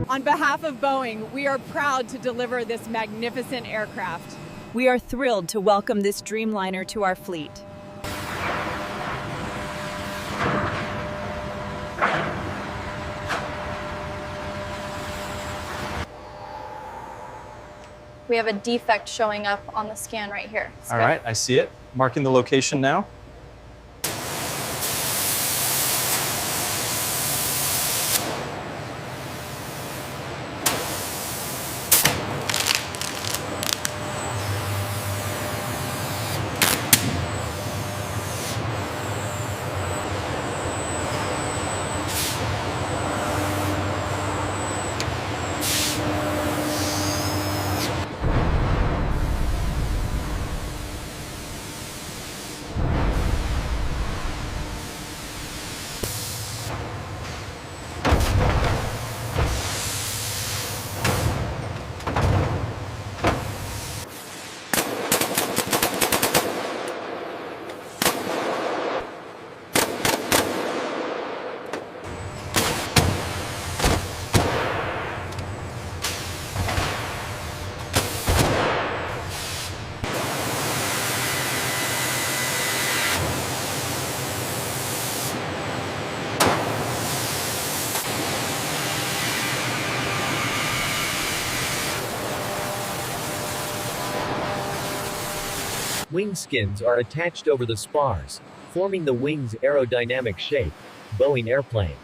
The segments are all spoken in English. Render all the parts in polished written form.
On behalf of Boeing, we are proud to deliver this magnificent aircraft. We are thrilled to welcome this Dreamliner to our fleet. We have a defect showing up on the scan right here. All right, I see it. Marking the location now. Wing skins are attached over the spars, forming the wing's aerodynamic shape. Boeing airplane.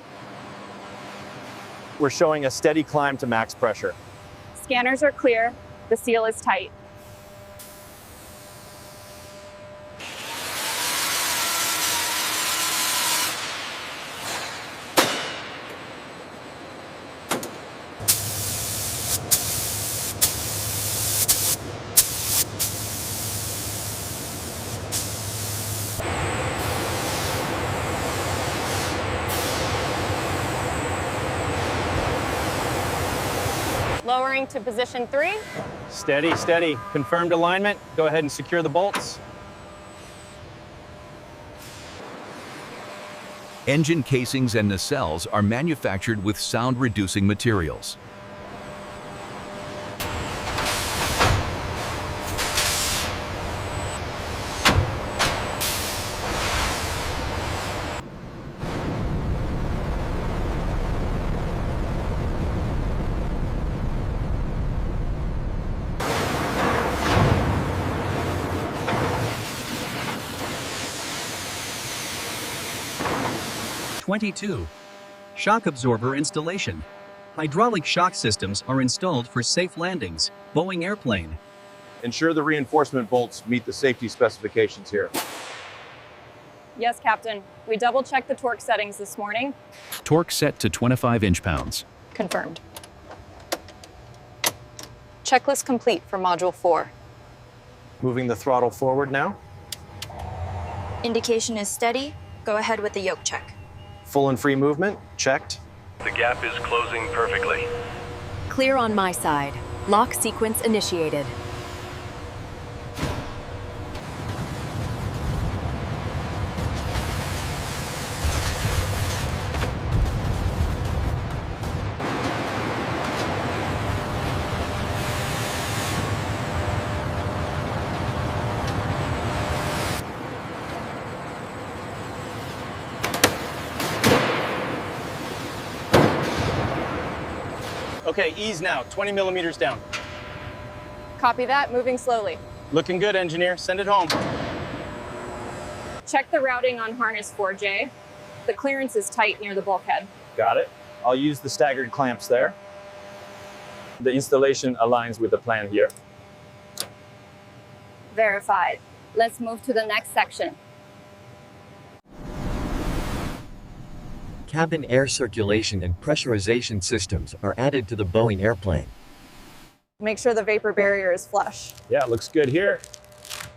We're showing a steady climb to max pressure. Scanners are clear. The seal is tight. Lowering to position 3. Steady, steady. Confirmed alignment. Go ahead and secure the bolts. Engine casings and nacelles are manufactured with sound-reducing materials. Shock absorber installation. Hydraulic shock systems are installed for safe landings. Boeing airplane. Ensure the reinforcement bolts meet the safety specifications here. Yes, Captain. We double-checked the torque settings this morning. Torque set to 25 inch-pounds. Confirmed. Checklist complete for Module 4. Moving the throttle forward now. Indication is steady. Go ahead with the yoke check. Full and free movement. Checked. The gap is closing perfectly. Clear on my side. Lock sequence initiated. Okay, ease now. 20 millimeters down. Copy that. Moving slowly. Looking good, engineer. Send it home. Check the routing on harness 4J. The clearance is tight near the bulkhead. Got it. I'll use the staggered clamps there. The installation aligns with the plan here. Verified. Let's move to the next section. Cabin air circulation and pressurization systems are added to the Boeing airplane. Make sure the vapor barrier is flush. Yeah, looks good here.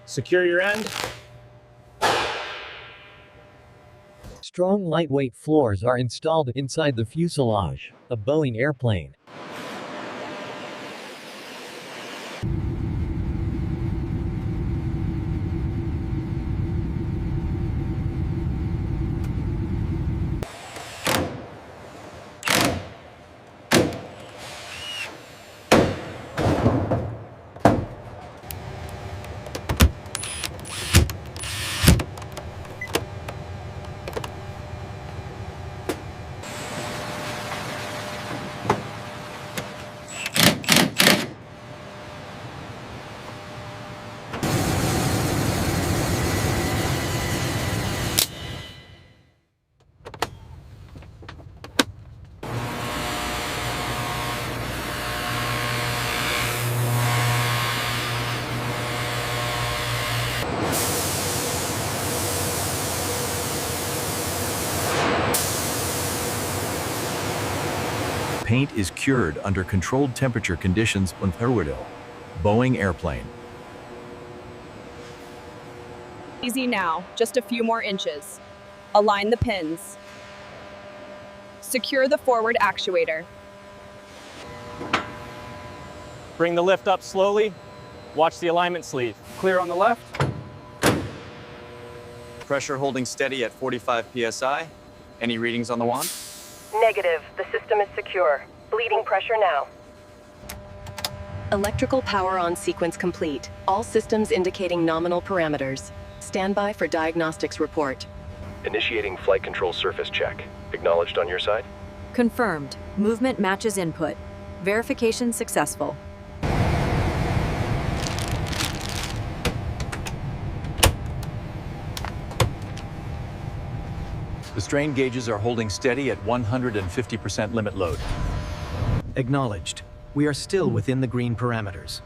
Secure your end. Strong lightweight floors are installed inside the fuselage, a Boeing airplane. Paint is cured under controlled temperature conditions on Boeing airplane. Easy now, just a few more inches. Align the pins. Secure the forward actuator. Bring the lift up slowly. Watch the alignment sleeve. Clear on the left. Pressure holding steady at 45 psi. Any readings on the wand? Negative. The system is secure. Bleeding pressure now. Electrical power on sequence complete. All systems indicating nominal parameters. Stand by for diagnostics report. Initiating flight control surface check. Acknowledged on your side? Confirmed. Movement matches input. Verification successful. The strain gauges are holding steady at 150% limit load. Acknowledged. We are still within the green parameters.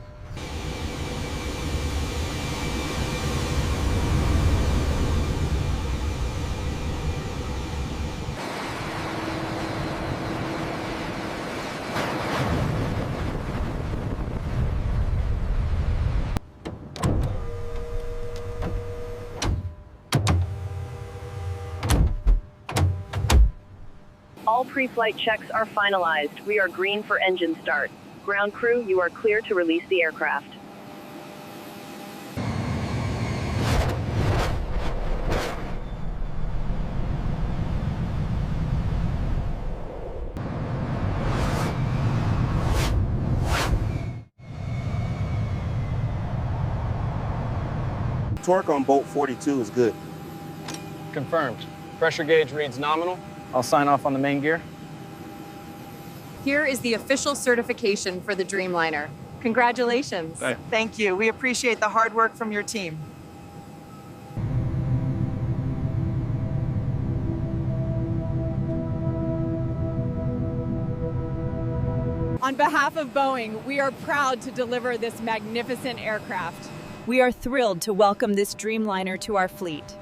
All pre-flight checks are finalized. We are green for engine start. Ground crew, you are clear to release the aircraft. Torque on bolt 42 is good. Confirmed. Pressure gauge reads nominal. I'll sign off on the main gear. Here is the official certification for the Dreamliner. Congratulations. Thank you. We appreciate the hard work from your team. On behalf of Boeing, we are proud to deliver this magnificent aircraft. We are thrilled to welcome this Dreamliner to our fleet.